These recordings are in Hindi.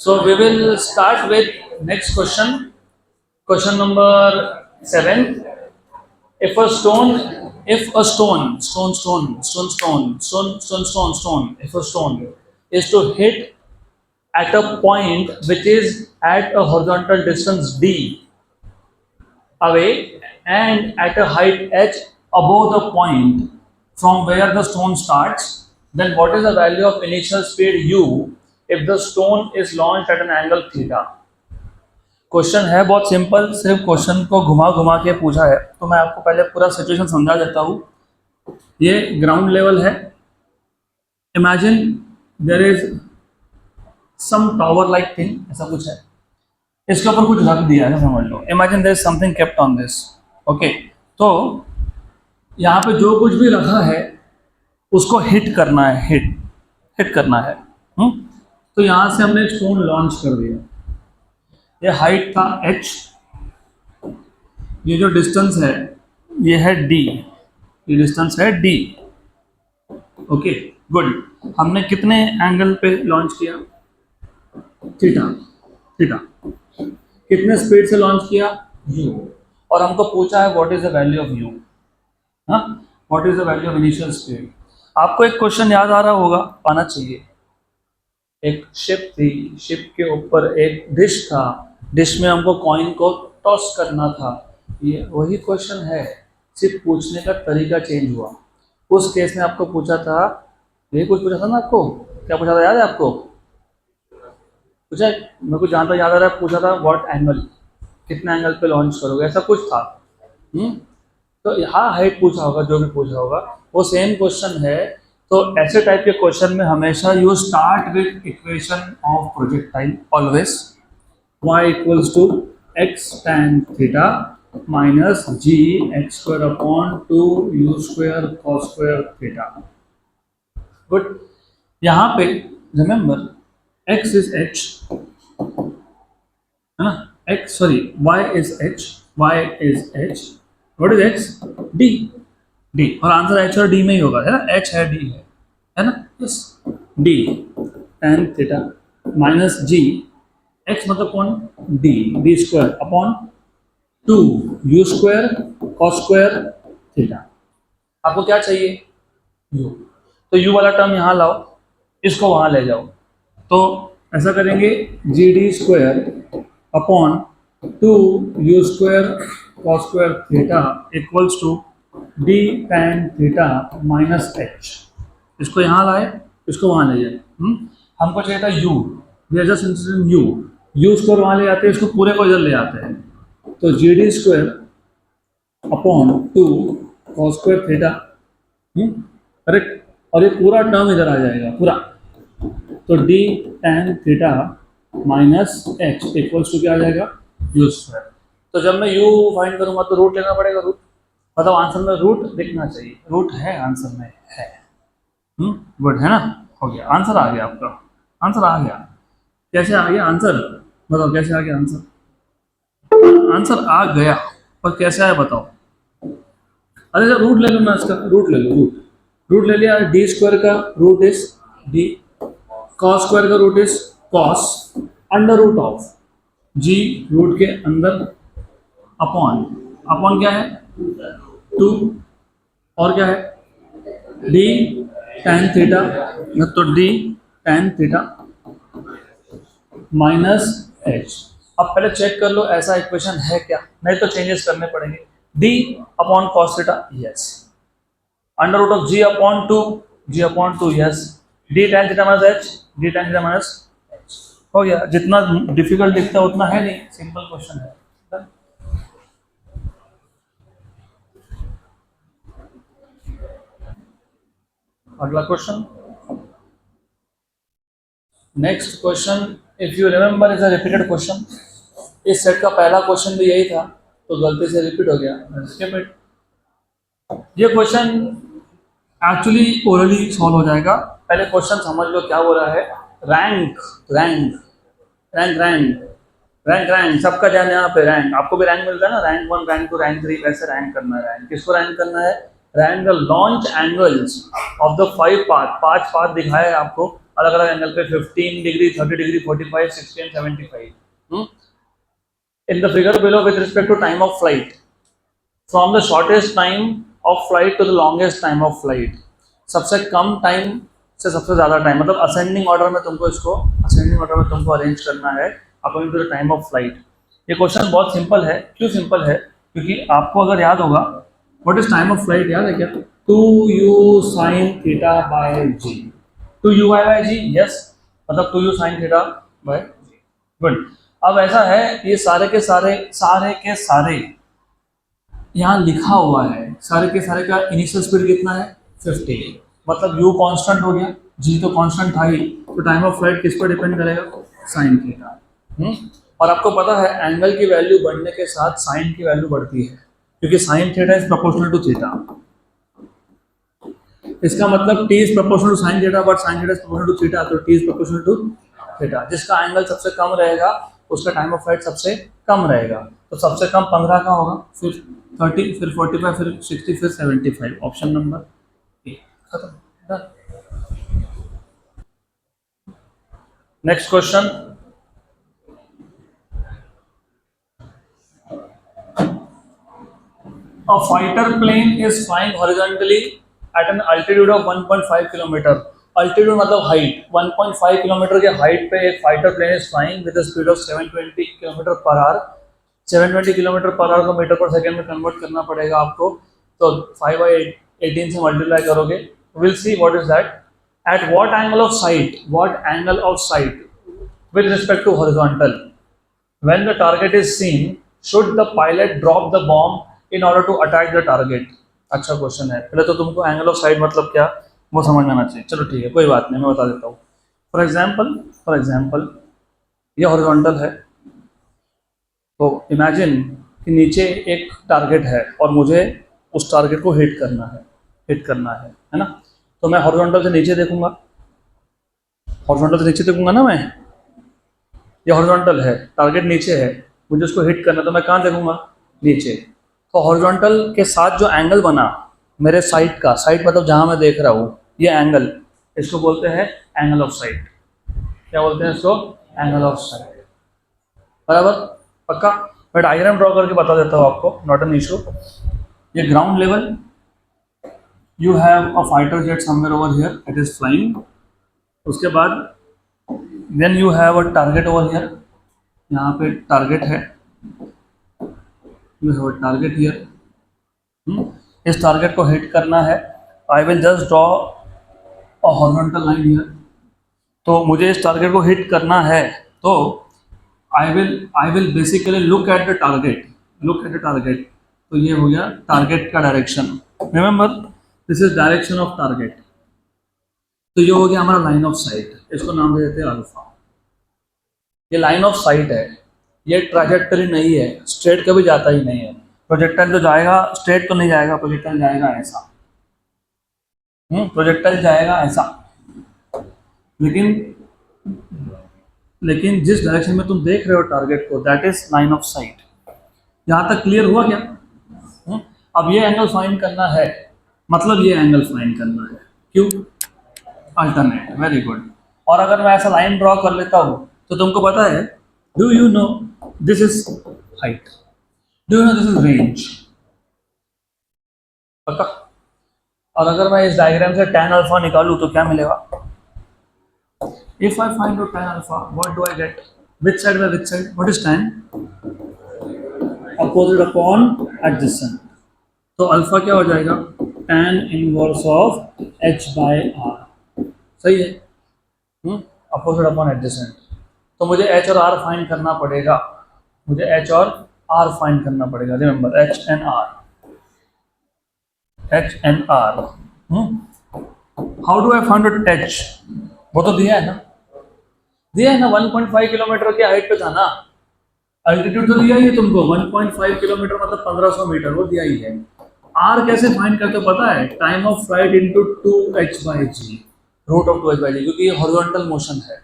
So we will start with next question. Question number 7. If a stone, if a stone, stone, stone, stone, stone, stone, stone, stone, stone, if a stone is to hit at a point which is at a horizontal distance d away and at a height h above the point from where the stone starts, then what is the value of initial speed u if the stone is launched at an angle theta? Question है बहुत सिंपल, सिर्फ क्वेश्चन को घुमा घुमा के पूछा है, तो मैं आपको पहले पूरा सिचुएशन समझा देता हूँ। ये ग्राउंड लेवल है। Imagine there is some tower like thing, ऐसा कुछ है, इसके ऊपर कुछ रख दिया है, समझ लो। Imagine there is something kept on this. Okay, तो यहाँ पे जो कुछ भी रखा है उसको हिट करना है, हिट करना है। तो यहाँ से हमने एक स्टोन लॉन्च कर दिया। ये हाइट था h, ये जो डिस्टेंस है ये है d, ये डिस्टेंस है d। Okay good. हमने कितने एंगल पे लॉन्च किया? Theta, theta. कितने स्पीड से लॉन्च किया? u। और हमको पूछा है what is the value of u, हाँ, what is the value of initial speed. आपको एक क्वेश्चन याद आ रहा होगा, आना चाहिए। एक शिप थी, शिप के ऊपर एक डिश था, डिश में हमको कॉइन को टॉस करना था। ये वही क्वेश्चन है, सिर्फ पूछने का तरीका चेंज हुआ। उस केस में आपको पूछा था, यही कुछ पूछा था ना आपको? क्या पूछा था, याद है आपको? पूछा, मेरे को जहाँ तक याद आ रहा है पूछा था व्हाट एंगल, कितने एंगल पे लॉन्च करोगे, ऐसा कुछ था। तो यहाँ हाइट पूछा होगा, जो भी पूछा होगा वो सेम क्वेश्चन है। तो ऐसे टाइप के क्वेश्चन में हमेशा you start with equation of projectile always. y equals to x tan theta minus g x square upon 2 u square cos square theta. Good. यहाँ पे remember x is h, है ना? x sorry y is h, y is h. What is x? d, d। और आंसर h और d में ही होगा, है ना? h है, d है ना? yes, d tan theta minus g x मतलब कौन? d, d square upon 2 u square cos square theta. आपको क्या चाहिए? u। तो u वाला टर्म यहाँ लाओ, इसको वहाँ ले जाओ। तो ऐसा करेंगे, g d square upon 2 u square cos square theta equals to d tan theta minus h। इसको यहाँ लाए, इसको वहाँ ले जाए। हमको चाहिए था u, we are just interested in u। U square वहाँ ले आते हैं, इसको पूरे को इधर ले आते हैं। तो जी d square upon 2 cos square theta, correct. और ये पूरा टर्म इधर आ जाएगा पूरा। तो d tan theta minus h equals to क्या आ जाएगा? U square. तो जब मैं u फाइंड करूंगा तो रूट लेना पड़ेगा, रूट। मतलब आंसर में रूट दिखना चाहिए, रूट है आंसर में, है। गुड, है ना? हो गया, आंसर आ गया आपका, आंसर आ गया। कैसे आ गया आंसर? बताओ कैसे आ गया आंसर? आंसर आ गया, पर कैसे आया बताओ? अरे जब रूट ले लो ना, इसका रूट ले लो, रूट ले लिया। डी स्क्वायर का root is D, cos square का root is cos, under root of G root के अंदर अपॉन, अपॉन क्या है? 2, और क्या है? डी tan थीटा, तो D tan theta minus h। अब पहले चेक कर लो ऐसा इक्वेशन है क्या, नहीं तो चेंजेस करने पड़ेंगे। d अपॉन cos theta, yes. Under root of g upon 2, g upon 2, yes. d tan theta minus h, d tan theta minus h। हो गया। जितना डिफिकल्ट दिखता है उतना है नहीं, सिंपल क्वेश्चन है। अगला question, next question if you remember is a repeated question. इस सेट का पहला क्वेश्चन भी यही था, तो गलती से रिपीट हो गया, स्किप इट। ये क्वेश्चन एक्चुअली ओरली सॉल्व हो जाएगा। पहले क्वेश्चन समझ लो क्या हो रहा है। Rank, rank, rank, rank, rank, rank, सबका ध्यान यहाँ पे। रैंक, आपको भी रैंक मिलता है ना, रैंक 1, रैंक 2, रैंक 3, वैसे रैंक करना है। रैंक किसको रैंक करना है? Rank the launch angles of the 5 path. 5 path दिखाया है आपको, अलग अलग एंगल पे 15 degree, 30 degree, 45, 60 and 75। In the figure below with respect to time of flight, from the shortest time of flight to the longest time of flight, सबसे कम टाइम से सबसे ज़्यादा टाइम, मतलब असेंडिंग ऑर्डर में तुमको इसको असेंडिंग ऑर्डर में तुमको अरेंज करना है according to the time of flight. ये क्वेश्चन बहुत सिंपल है। क्यों सिंपल है? क्योंकि आपको अगर याद होगा what is time of flight, याद है क्या? 2u sin theta by g, 2u by g, yes, मतलब 2u sin theta by g. Good. अब ऐसा है, ये सारे के सारे यहाँ लिखा हुआ है, सारे के सारे का इनिशियल स्पीड कितना है? 50। मतलब u कांस्टेंट हो गया, g तो कांस्टेंट था ही, तो टाइम ऑफ फ्लाइट किस पर डिपेंड करेगा? Sine theta. और आपको पता है एंगल की वैल्यू बढ़ने के साथ साइन की वैल्यू बढ़ती है, क्योंकि sine theta is proportional to theta. इसका मतलब t is proportional to sine theta, but sine theta is proportional to theta, तो t is proportional to theta. जिसका एंगल सबसे कम रहेगा उसका टाइम ऑफ फ्लाइट सबसे कम रहेगा। तो सबसे कम 15 का होगा, फिर 30, फिर 45, फिर 60, फिर 75। ऑप्शन नंबर ए खत्म। Next question, a fighter plane is flying horizontally at an altitude of 1.5 kilometre. Altitude मतलब हाइट, 1.5 किलोमीटर के हाइट पे एक fighter plane is flying with speed of 720 kilometre per hour. 720 kilometre per hour को मीटर पर सेकंड में कन्वर्ट करना पड़ेगा आपको, तो 5/18 से मल्टीप्लाई करोगे। Will see what is that. At what angle of sight, what angle of sight with respect to horizontal, when the target is seen, should the pilot drop the bomb in order to attack the target? अच्छा क्वेश्चन है। पहले तो तुमको एंगल ऑफ साइड मतलब क्या वो समझ में आना चाहिए। चलो ठीक है, कोई बात नहीं, मैं बता देता हूँ। फॉर एग्जाम्पल ये हॉरिजॉन्टल है, तो इमेजिन कि नीचे एक टारगेट है और मुझे उस टारगेट को हिट करना है ना। तो मैं हॉरिजॉन्टल से नीचे देखूंगा ना मैं। ये हॉरिजॉन्टल है, टारगेट नीचे है, मुझे उसको हिट करना, तो मैं कहाँ देखूंगा? नीचे। तो हॉरिजॉन्टल के साथ जो एंगल बना मेरे साइड का, साइड मतलब जहाँ मैं देख रहा हूँ, ये एंगल, इसको बोलते हैं एंगल ऑफ साइट। क्या बोलते हैं इसको? Angle of site. बराबर? पक्का? मैं डायग्राम ड्रॉ करके बता देता हूँ आपको, नॉट एन इशू। ये ground level, you have a fighter jet somewhere over here, it is flying. उसके बाद then you have a target over here, यहाँ पे टारगेट है, you have a target here. इस टारगेट को हिट करना है। I will just draw a horizontal line here. तो मुझे इस टारगेट को हिट करना है, तो I will basically look at the target. तो ये हो गया टारगेट का direction. Remember, this is direction of target. तो ये हो गया हमारा लाइन ऑफ साइट, इसको नाम दे देते हैं अल्फा। ये लाइन ऑफ साइट है, ये ट्रैजेक्टरी नहीं है, स्ट्रेट कभी जाता ही नहीं है। प्रोजेक्टाइल तो जाएगा स्ट्रेट तो नहीं जाएगा, प्रोजेक्टाइल जाएगा ऐसा। प्रोजेक्टाइल जाएगा ऐसा। लेकिन लेकिन जिस डायरेक्शन में तुम देख रहे हो टारगेट को, that is line of site. यहाँ तक क्लियर हुआ क्या? अब ये एंगल फाइंड करना है, मतलब ये एंगल फाइंड करना है। क्यों? Alternate, very good. और अगर मैं ऐसा लाइन ड्रॉ कर लेता हूँ, तो तुमको पता है, do you know this is height, do you know this is range? पक्का? और अगर मैं इस डायग्राम से tan अल्फा निकालूं तो क्या मिलेगा? If I find out tan alpha, what do I get? Which side by which side? What is tan? Opposite upon adjacent. तो अल्फा क्या हो जाएगा? tan inverse of h by r। सही है? Opposite upon adjacent. तो मुझे h और r फाइंड करना पड़ेगा, remember h and r। How do I find out h? वो तो दिया है ना, 1.5 किलोमीटर की हाइट पे था ना। अल्टीट्यूड तो दिया ही है तुमको, 1.5 किलोमीटर मतलब 1500 मीटर, वो दिया ही है। आर कैसे फाइंड करते हो पता है? Time of flight into 2h/g, root of 2h/g, क्योंकि ये हॉरिजॉन्टल मोशन है।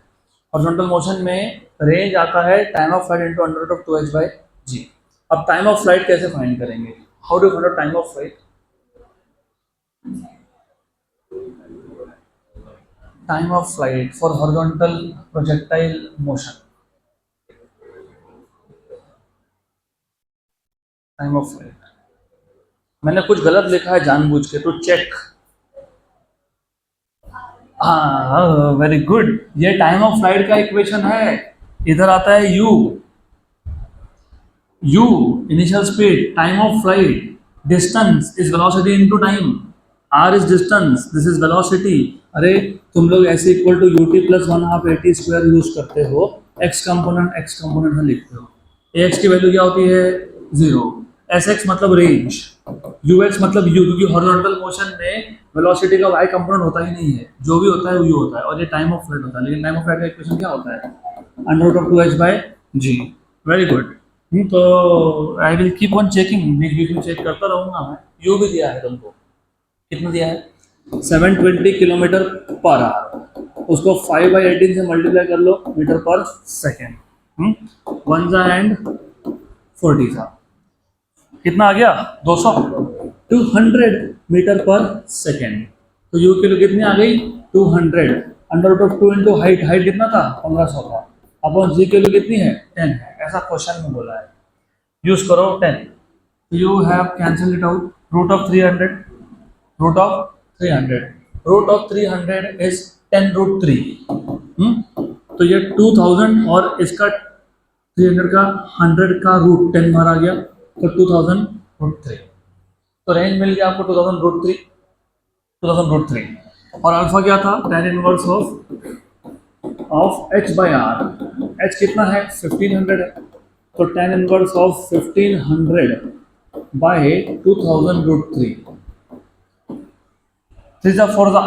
हॉरिजॉन्टल मोशन में रेंज आता है time of flight into under root of 2h/g। अब टाइम ऑफ फ्लाइट कैसे फाइंड करेंगे? How do find out time of flight? Time of flight for horizontal projectile motion, time of flight. मैंने कुछ गलत लिखा है जानबूझ के, तो चेक। हाँ, वेरी गुड। ये टाइम ऑफ फ्लाइट का इक्वेशन है। इधर आता है u, u initial speed, time of flight, distance is velocity into time, r is distance, this is velocity. अरे तुम लोग ऐसे equal to u t plus one half a t square use करते हो, एक्स कंपोनेंट में लिखते हो। ए एक्स की वैल्यू क्या होती है? जीरो। एस एक्स मतलब रेंज, यू एक्स मतलब यू, क्योंकि हॉरिजॉन्टल मोशन में वेलोसिटी का वाई कंपोनेंट होता ही नहीं है, जो भी होता है वो यू होता है, और ये टाइम ऑफ फ्लाइट होता है। लेकिन टाइम ऑफ फ्लाइट का इक्वेशन क्या होता है? Under root of two H by G. Very good. तो I will keep on checking, बीच बीच में चेक करता रहूंगा मैं। यू भी दिया है तुमको, कितना दिया है? 720 किलोमीटर पर आवर। उसको 5/18 से मल्टीप्लाई कर लो, मीटर पर सेकेंड। वन जा एंड 40 जा, कितना आ गया? 200, 200 मीटर पर सेकेंड। तो यू की वैल्यू कितनी आ गई? 200। Under root of 2 into height, height कितना था? 1500 था। अपॉन जी की वैल्यू कितनी है? 10 है। ऐसा क्वेश्चन में बोला है, यूज करो 10। You have cancel it out, root of 300, root of 300, root of 300 is 10 root 3। तो ये 2000 और इसका 300 का 100 का रूट 10 बार आ गया, तो 2000 रूट 3। तो रेंज मिल गया आपको 2000 रूट 3, 2000 रूट 3। और अल्फा क्या था? tan inverse of h by r. h कितना है? 1500 है, तो tan inverse of 1500 by 2000 root 3। 3 जा 4 जा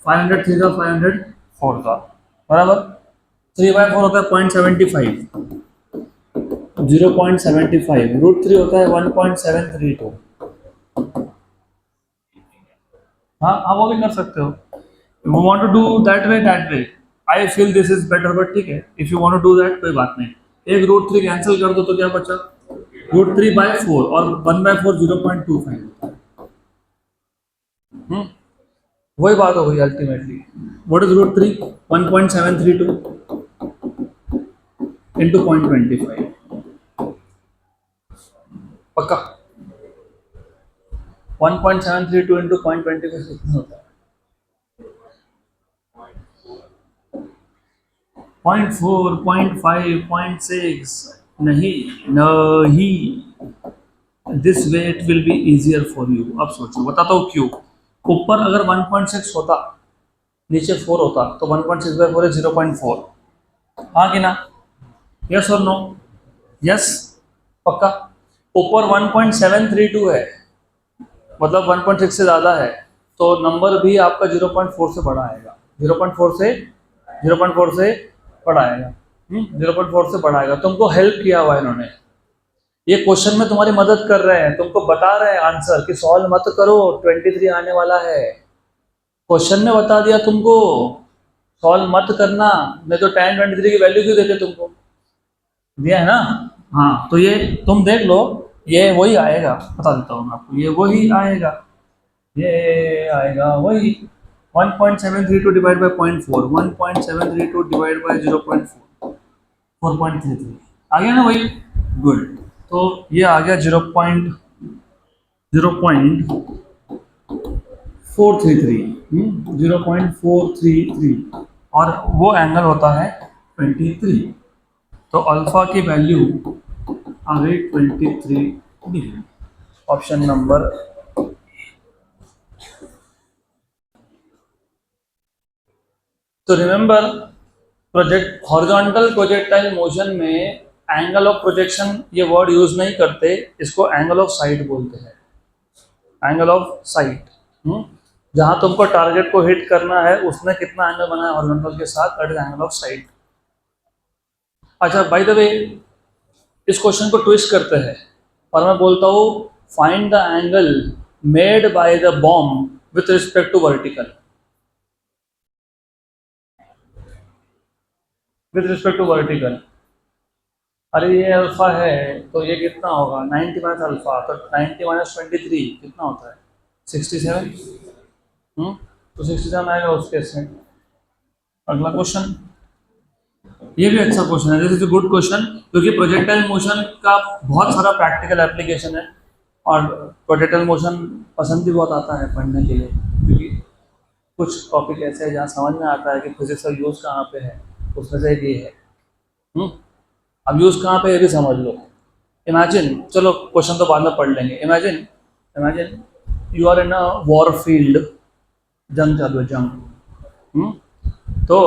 500, 3 जा 500, 4 जा बराबर। 3/4 होता है 0.75, 0.75। रूट 3 होता है 1.732। हाँ, वो भी कर सकते हो। You want to do that way, I feel this is better, but ठीक है, if you want to do that कोई बात नहीं। एक रूट 3 कैंसिल कर दो तो क्या बचा? रूट 3/4 और 1/4 0.25। वही बात हो गई ultimately. What is root 3? 1.732 into 0.25। पक्का? 1.732 इंटू 0.25 कितना होता है? 0.4, 0.5, 0.6? नहीं नहीं, this way it will be easier for you. अब सोचो, बताता हूँ क्यों। ऊपर अगर 1.6 होता, नीचे 4 होता, तो 1.6/4 है 0.4। हाँ कि ना? यस और नो? यस, पक्का। ऊपर 1.732 है, मतलब 1.6 से ज़्यादा है, तो नंबर भी आपका 0.4 से बड़ा आएगा। 0.4 से 0.4 से बड़ा आएगा। 0.4 से बड़ा आएगा। तुमको हेल्प किया हुआ इन्होंने, ये क्वेश्चन में तुम्हारी मदद कर रहे हैं, तुमको बता रहे हैं आंसर कि सॉल्व मत करो, 23 आने वाला है। क्वेश्चन ने बता दिया तुमको सॉल्व मत करना, नहीं तो tan 23 की वैल्यू क्यों देते तुमको? दिया है ना? हाँ, तो ये तुम देख लो, ये वही आएगा, बता देता हूँ मैं आपको, ये वही आएगा, ये आएगा वही। 1.732 डिवाइड बाई 0.4, 1.732 डिवाइड बाई 0.4, 4.33 आ गया ना वही? गुड। तो ये आ गया 0.433, और वो एंगल होता है 23। तो अल्फा की वैल्यू आ गई 23 डिग्री। Option number. तो remember, project horizontal projectile motion में एंगल ऑफ प्रोजेक्शन ये वर्ड यूज नहीं करते, इसको एंगल ऑफ साइट बोलते हैं। एंगल ऑफ साइट, जहां तुमको टारगेट को हिट करना है उसने कितना एंगल बनाया हॉरिजॉन्टल के साथ, that is angle of site. अच्छा, बाय द वे, इस क्वेश्चन को ट्विस्ट करते हैं और मैं बोलता हूँ find the angle made by the bomb with respect to vertical, with respect to vertical. अरे ये अल्फा है, तो ये कितना होगा? 90 माइनस अल्फा, तो 90 माइनस 23 कितना होता है? 67। तो 67 आएगा उस केस में। अगला क्वेश्चन, ये भी अच्छा क्वेश्चन है, this is a good question, क्योंकि प्रोजेक्टाइल मोशन का बहुत सारा प्रैक्टिकल एप्लीकेशन है और प्रोजेक्टाइल मोशन पसंद भी बहुत आता है पढ़ने के लिए, क्योंकि कुछ टॉपिक ऐसे हैं जहाँ समझ में आता है कि फिजिक्स का यूज़ कहाँ पे है, उसमें से एक ये है। हम्म, अब यूज़ कहाँ पे ये भी समझ लो। इमेजिन, चलो क्वेश्चन तो बाद में पढ़ लेंगे। Imagine, imagine you are in a war field, जंग चालू है, जंग। तो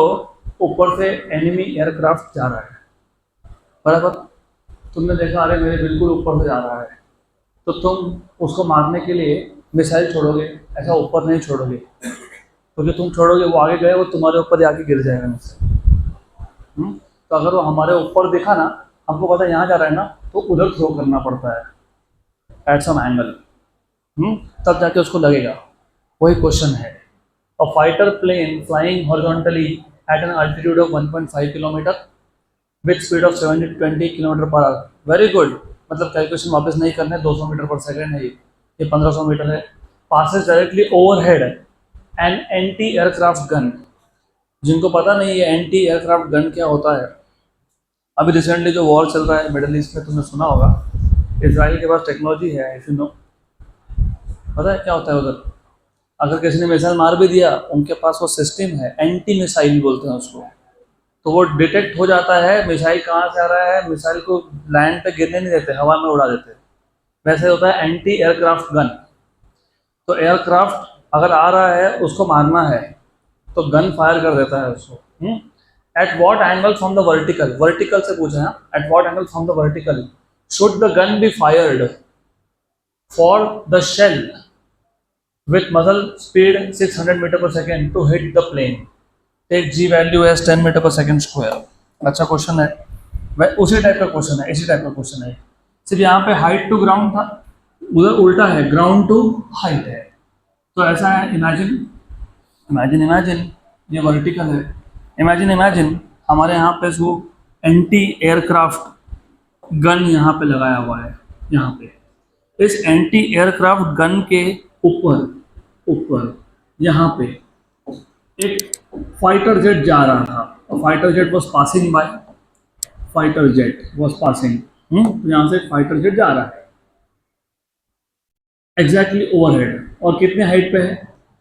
ऊपर से एनिमी एयरक्राफ्ट जा रहा है, बराबर। तुमने देखा अरे मेरे बिल्कुल ऊपर से जा रहा है, तो तुम उसको मारने के लिए मिसाइल छोड़ोगे, ऐसा ऊपर नहीं छोड़ोगे, क्योंकि तुम छोड़ोगे वो आगे गए, वो तुम्हारे ऊपर आके गिर जाएगा मिसाइल। तो अगर वो हमारे ऊपर देखा ना, हमको पता है यहाँ जा रहा है ना, तो उधर थ्रो करना पड़ता है एट सम एंगल, तब जाके उसको लगेगा। वही क्वेश्चन है। A fighter plane flying horizontally at an altitude of 1.5 kilometre with speed of 720 kilometre per hour, very good. मतलब कैलकुलेशन वापस नहीं करने, 200 मीटर पर सेकेंड है ये 1500 मीटर है। Passes directly overhead an anti aircraft gun. जिनको पता नहीं है एंटी एयरक्राफ्ट गन क्या होता है, अभी रिसेंटली जो वॉर चल रहा है मिडल ईस्ट में, तुमने सुना होगा, इसराइल के पास टेक्नोलॉजी है, इफ यू नो, पता है क्या होता है उधर? अगर किसी ने मिसाइल मार भी दिया, उनके पास वो सिस्टम है, एंटी मिसाइल बोलते हैं उसको। तो वो डिटेक्ट हो जाता है मिसाइल कहाँ से आ रहा है, मिसाइल को लैंड पे गिरने नहीं देते, हवा में उड़ा देते। वैसे होता है एंटी एयरक्राफ्ट गन। तो एयरक्राफ्ट अगर आ रहा है, उसको मारना है, तो गन फायर कर देता है उसको। At what angle from the vertical, vertical से पूछा है, at what angle from the vertical should the gun be fired for the shell with muzzle speed 600 meter per second to hit the plane, take g value as 10 meter per second square। अच्छा क्वेश्चन है, वह उसी टाइप का क्वेश्चन है, इसी टाइप का क्वेश्चन है, सिर्फ यहाँ पे हाइट टू ग्राउंड था, उधर उल्टा है, ग्राउंड टू हाइट है। तो ऐसा है, इमेजिन, इमेजिन, इमेजिन ये वर्टिकल है। इमेजिन, इमेजिन हमारे यहाँ पे जो एंटी एयरक्राफ्ट गन यहाँ पे लगाया हुआ है, यहाँ पे इस एंटी एयरक्राफ्ट गन के ऊपर, ऊपर यहाँ पे एक फाइटर जेट जा रहा था, और fighter jet was passing by, fighter jet was passing, तो यहाँ से फाइटर जेट जा रहा है एग्जैक्टली ओवरहेड, और कितने हाइट पे है,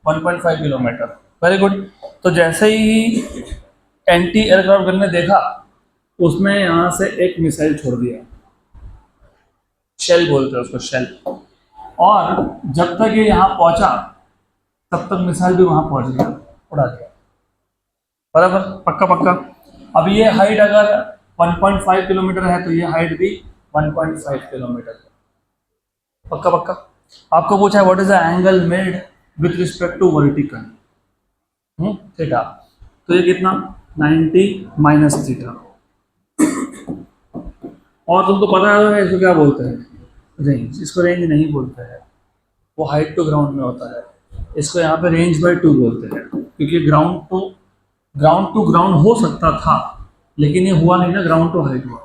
1.5 किलोमीटर, वेरी गुड। तो जैसे ही एंटी एयरक्राफ्ट गन ने देखा, उसने यहाँ से एक मिसाइल छोड़ दिया, शेल बोलते हैं उसको, शेल। और जब तक ये यहाँ पहुंचा, तब तक मिसाइल भी वहां पहुंच गया, उड़ा दिया, बराबर, पक्का पक्का। अब ये हाइट अगर 1.5 किलोमीटर है, तो ये हाइट भी 1.5 किलोमीटर है, पक्का पक्का। आपको पूछा है what is the angle made with respect to vertical, theta, तो ये कितना, 90 माइनस थीटा। और तुमको पता है इसको क्या बोलते हैं, रेंज। इसको रेंज नहीं बोलते हैं, वो हाइट टू ग्राउंड में होता है। इसको यहाँ पे रेंज बाय 2 बोलते हैं, क्योंकि ग्राउंड टू ग्राउंड हो सकता था, लेकिन ये हुआ नहीं ना, ग्राउंड टू हाइट हुआ।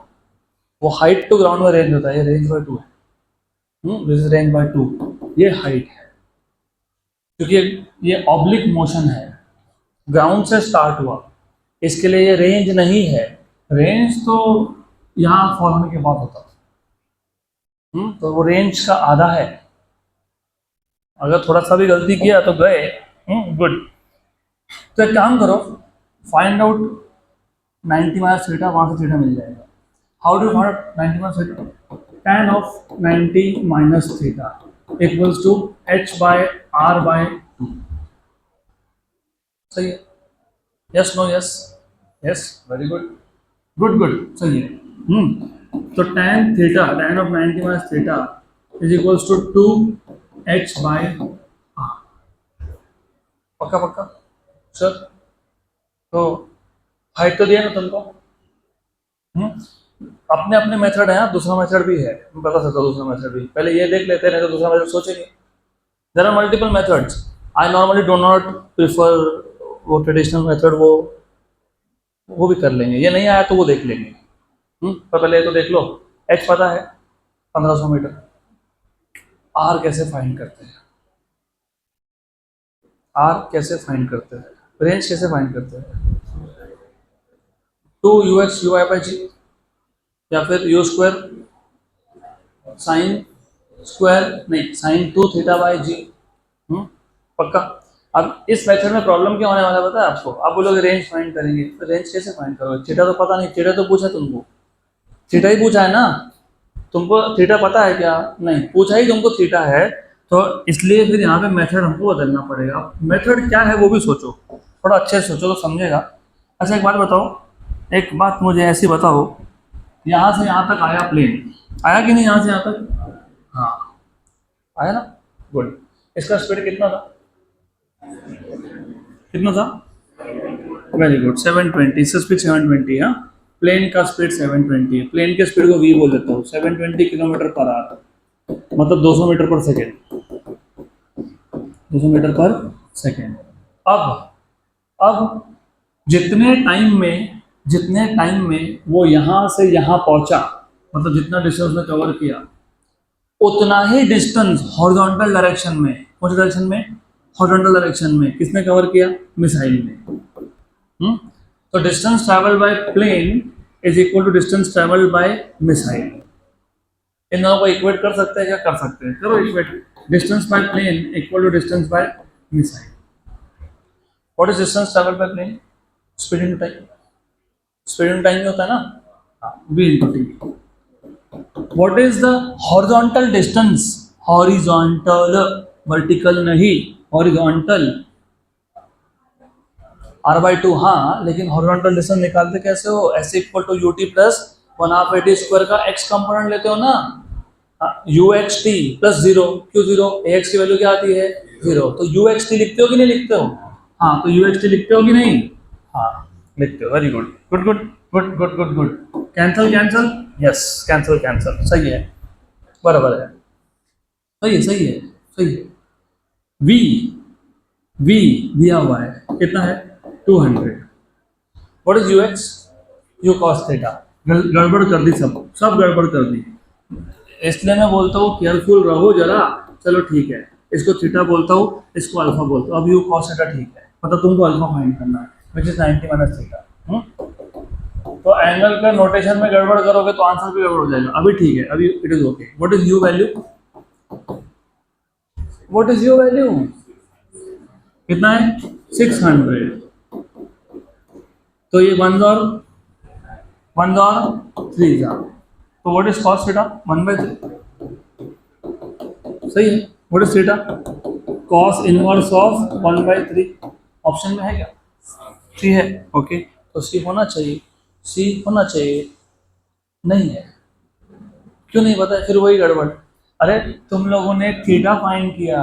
वो हाइट टू ग्राउंड में रेंज होता है, ये रेंज बाय 2 है, दिस इज रेंज बाय 2, ये हाइट है, क्योंकि ये ऑब्लिक मोशन है, ग्राउंड से स्टार्ट हुआ, इसके लिए ये रेंज नहीं है। रेंज तो यहाँ फॉल होने के बाद होता था, तो वो रेंज का आधा है। अगर थोड़ा सा भी गलती किया तो गए, गुड। तो एक काम करो, फाइंड आउट 90 माइनस थीटा, वहाँ से थीटा मिल जाएगा। How do find 90 minus theta, tan of 90 minus theta equals to h by r by 2। सही है, yes no yes, yes, very good, good good, सही है। तो tan theta, tan of 90 minus theta is equals to 2h by r, पक्का पक्का सर। तो हाइट तो दिया ना तुमको, अपने अपने मेथड है, दूसरा मेथड भी है, मैं बता सकता हूँ दूसरा मेथड भी, पहले ये देख लेते हैं, नहीं तो दूसरा मेथड सोचेंगे। There are multiple methods, I normally do not prefer वो ट्रेडिशनल मेथड, वो भी कर लेंगे, ये नहीं आया तो वो देख लेंगे। पर पहले तो देख लो, एच पता है 1500 मीटर, आर कैसे फाइंड करते हैं, आर कैसे फाइंड करते हैं, रेंज कैसे फाइंड करते हैं, 2ux/y/g, या फिर u स्क्वायर साइन स्क्वायर नहीं साइन 2θ/g। पक्का। अब इस मेथड में प्रॉब्लम क्या होने वाला है पता है आपको? आप बोलोगे रेंज फाइंड करेंगे, तो रेंज कैसे फाइंड करोगे? थीटा तो पता नहीं, थीटा तो पूछा तुमको, थीटा ही पूछा है ना तुमको, थीटा पता है क्या? नहीं पूछा ही तुमको थीटा है, तो इसलिए फिर यहाँ पे मेथड हमको बदलना पड़ेगा। मेथड क्या है वो भी सोचो, थोड़ा अच्छे से सोचो तो समझेगा। अच्छा एक बात बताओ, एक बात मुझे ऐसी बताओ, यहाँ से यहाँ तक आया प्लेन, आया कि नहीं यहाँ से यहाँ तक? हाँ आया ना, गुड। इसका स्पीड कितना था? कितना था? Very good, 720। इसका स्पीड 720 है। प्लेन का स्पीड 720 है। प्लेन के स्पीड को v बोल देता हूँ। 720 किलोमीटर पर आवर, मतलब 200 मीटर पर सेकेंड, 200 मीटर पर सेकेंड। अब जितने टाइम में वो यहाँ से यहाँ पहुँचा, मतलब जितना डिस्टेंस उसने कवर किया, उतना ही डिस्टेंस हॉरिजॉन्टल डायरेक्शन में, कौन डायरेक्शन में? हॉरिजॉन्टल डायरेक्शन में किसने कवर किया? मिसाइल ने। तो distance travel by plane is equal to distance travel by missile. इन दोनों को इक्वेट कर सकते हैं क्या? कर सकते हैं, करो equate. Distance by plane equal to distance by missile. What is distance travel by plane? Speed into time. Speed into time होता है ना, v into t. What is the horizontal distance? Horizontal, vertical नहीं, horizontal। r/2 हाँ, लेकिन horizontal distance निकालते कैसे हो? s equal to ut plus 1/2 square का x कंपोनेंट लेते हो ना, uxt प्लस 0। क्यों 0? ax की वैल्यू क्या आती है? 0। तो uxt लिखते हो कि नहीं लिखते हो? हाँ, तो uxt लिखते हो कि नहीं? हाँ लिखते हो। Very good, good good good good good good. Cancel cancel, yes cancel cancel, सही है, बराबर है, सही है सही है सही है। v v दिया हुआ है, कितना है? 200। What is ux? u cos theta. गड़बड़ कर दी, सब गड़बड़ कर दी, इसलिए मैं बोलता हूँ केयरफुल रहो जरा। चलो ठीक है, इसको थीटा बोलता हूँ, इसको अल्फा बोलता हूँ। अब u cos थीटा ठीक है, मतलब तुमको अल्फा फाइंड करना है, विच इज 90 माइनस थीटा। तो एंगल का नोटेशन में गड़बड़ करोगे तो आंसर भी गड़बड़ हो जाएगा। अभी ठीक है, अभी it is okay. What is you value? What is you value? कितना है? 600। तो ये वन और 3 जा, तो व्हाट इज कॉस थीटा? 1/3, सही है। What is theta? Cos inverse of 1/3। Option में है क्या? सी है, ओके। तो सी होना चाहिए, सी होना चाहिए, नहीं है। क्यों नहीं पता है? फिर वही गड़बड़। अरे तुम लोगों ने थीटा फाइंड किया,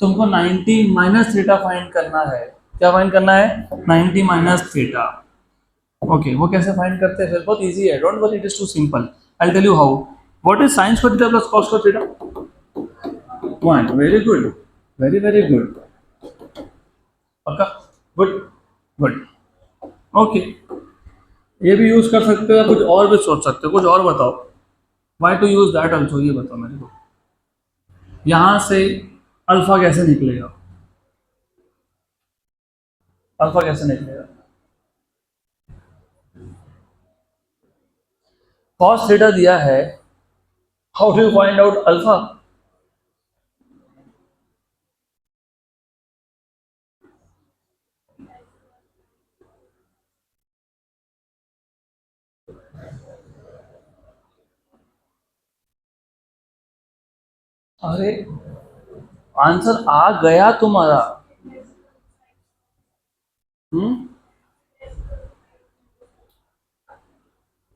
तुमको 90 माइनस थीटा फाइंड करना है। क्या फाइंड करना है? 90 माइनस थीटा। ओके, वो कैसे फाइंड करते हैं? फिर बहुत इजी है, don't worry, it is too simple. I will tell you how. What is sine square theta plus cos square theta? 1। Very good, very very good, पक्का, गुड गुड, ओके। ये भी यूज कर सकते हो, या कुछ और भी सोच सकते हो। कुछ और बताओ, why to use that also, ये बताओ मेरे को। यहां से अल्फा कैसे निकलेगा? अल्फा कैसे निकलेगा? कॉस थीटा दिया है, how do you find out alpha? अरे आंसर आ गया तुम्हारा।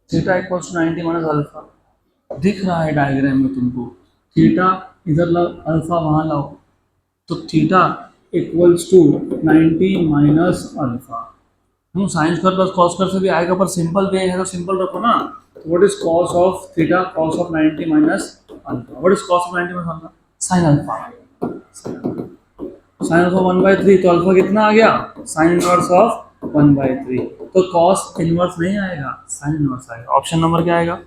Theta equals to 90 minus alpha, दिख रहा है डायग्राम में तुमको। थीटा इधर लाओ, अल्फा वहां लाओ, तो theta equals to 90 minus alpha. साइंस कर प्लस कॉस कर से भी आएगा, पर सिंपल वे है तो सिंपल रखो ना। तो what is cos of theta? Cos of 90 minus alpha. What is cos of 90 minus alpha? Sine alpha. Sine alpha 1/3, तो अल्फा कितना आ गया? Sine inverse of 1/3। तो कॉस इनवर्स नहीं आएगा, साइन इनवर्स आएगा। ऑप्शन नंबर क्या आएगा?